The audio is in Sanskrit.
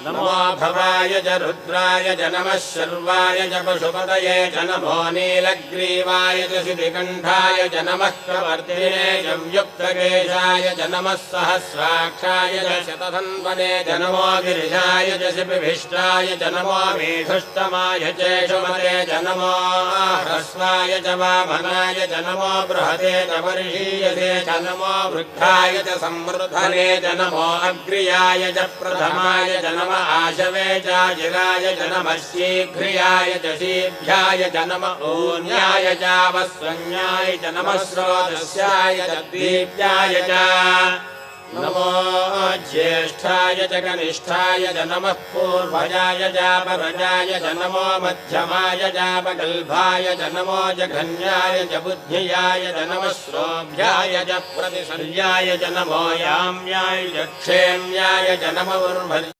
नमो भवाय च रुद्राय च नमः शर्वाय च पशुपतये च नमो नीलग्रीवाय च शितिकण्ठाय च नमः प्रवर्तिने च युक्तकेशाय च नमः सहस्राक्षाय च शतधन्वने च नमो गिरिशाय च शिपिभिष्टाय च नमो मेधुष्टमाय चेषुमते च नमो ह्रस्वाय च वामनाय च नमो बृहते च वर्षीयसे च नमो वृद्धाय च संवृद्धने च नमो अग्र्याय च प्रथमाय च नमः आशवे च जिराय च नमः शीघ्रियाय च शीघ्राय च नमः ऊन्याय च वस्वन्याय च नमः स्रोतस्याय च दीप्याय च नमो ज्येष्ठाय च कनिष्ठाय च नमः पूर्वजाय च परजाय च नमो मध्यमाय च पगल्भाय च नमो जघन्याय च बुद्धियाय च नमः श्रोभ्याय च प्रतिशल्याय च नमो याम्याय च क्षेम्याय च नमो उर्भर्य